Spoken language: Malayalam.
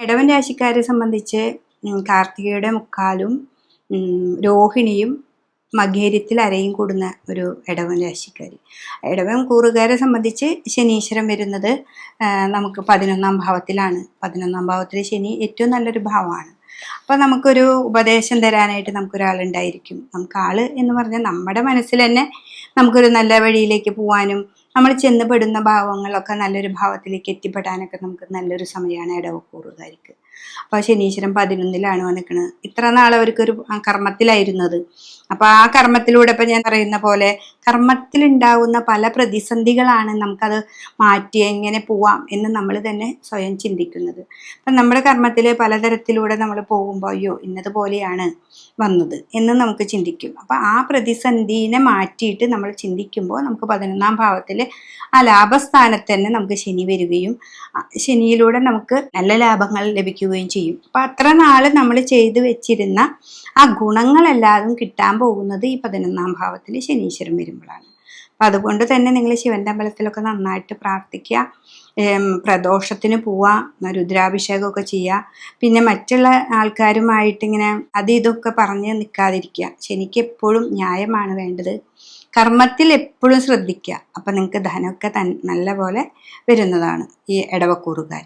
ഇടവൻ രാശിക്കാരെ സംബന്ധിച്ച് കാർത്തികയുടെ മുക്കാലും രോഹിണിയും മകേര്യത്തിൽ അരയും കൂടുന്ന ഒരു ഇടവൻ രാശിക്കാർ. ഇടവൻ കൂറുകാരെ സംബന്ധിച്ച് ശനീശ്വരം വരുന്നത് നമുക്ക് 11ാം ഭാവത്തിലാണ്. 11ാം ഭാവത്തിൽ ശനി ഏറ്റവും നല്ലൊരു ഭാവമാണ്. അപ്പോൾ നമുക്കൊരു ഉപദേശം തരാനായിട്ട് നമുക്കൊരാളുണ്ടായിരിക്കും. നമുക്ക് ആള് എന്ന് പറഞ്ഞാൽ നമ്മുടെ മനസ്സിൽ തന്നെ നമുക്കൊരു നല്ല വഴിയിലേക്ക് പോകാനും നമ്മൾ ചെന്നപ്പെടുന്ന ഭാവങ്ങളൊക്കെ നല്ലൊരു ഭാവത്തിലേക്ക് എത്തിപ്പെടാനൊക്കെ നമുക്ക് നല്ലൊരു സമയമാണ് ഇടവക്കൂറുകാർക്ക്. അപ്പോൾ ശനീശ്വരൻ 11ലാണ് വന്നിക്കുന്നത്. ഇത്ര നാൾ അവർക്കൊരു കർമ്മത്തിലായിരുന്നത്. അപ്പോൾ ആ കർമ്മത്തിലൂടെ ഇപ്പം ഞാൻ പറയുന്ന പോലെ കർമ്മത്തിലുണ്ടാകുന്ന പല പ്രതിസന്ധികളാണ് നമുക്കത് മാറ്റി എങ്ങനെ പോവാം എന്ന് നമ്മൾ തന്നെ സ്വയം ചിന്തിക്കുന്നത്. അപ്പം നമ്മുടെ കർമ്മത്തിൽ പലതരത്തിലൂടെ നമ്മൾ പോകുമ്പോൾ അയ്യോ ഇന്നതുപോലെയാണ് വന്നത് എന്ന് നമുക്ക് ചിന്തിക്കും. അപ്പം ആ പ്രതിസന്ധിനെ മാറ്റിയിട്ട് നമ്മൾ ചിന്തിക്കുമ്പോൾ നമുക്ക് 11ാം ഭാവത്തിൽ ആ ലാഭസ്ഥാനത്ത് തന്നെ നമുക്ക് ശനി വരികയും ശനിയിലൂടെ നമുക്ക് നല്ല ലാഭങ്ങൾ ലഭിക്കുകയും ചെയ്യും. അപ്പം അത്ര നാൾ നമ്മൾ ചെയ്തു വെച്ചിരുന്ന ആ ഗുണങ്ങളെല്ലാതും കിട്ടാൻ പോകുന്നത് ഈ 11ാം ഭാവത്തിൽ ശനീശ്വരൻ വരുമ്പോഴാണ്. അപ്പം അതുകൊണ്ട് തന്നെ നിങ്ങൾ ശിവന്റെ അമ്പലത്തിലൊക്കെ നന്നായിട്ട് പ്രാർത്ഥിക്കുക, പ്രദോഷത്തിന് പോവുക, രുദ്രാഭിഷേകമൊക്കെ ചെയ്യുക. പിന്നെ മറ്റുള്ള ആൾക്കാരുമായിട്ട് ഇങ്ങനെ അത് ഇതൊക്കെ പറഞ്ഞ് നിൽക്കാതിരിക്കുക. ശനിക്ക് എപ്പോഴും ന്യായമാണ് വേണ്ടത്. കർമ്മത്തിൽ എപ്പോഴും ശ്രദ്ധിക്കുക. അപ്പം നിങ്ങൾക്ക് ധനമൊക്കെ നല്ല പോലെ വരുന്നതാണ് ഈ ഇടവക്കൂറുകാർ.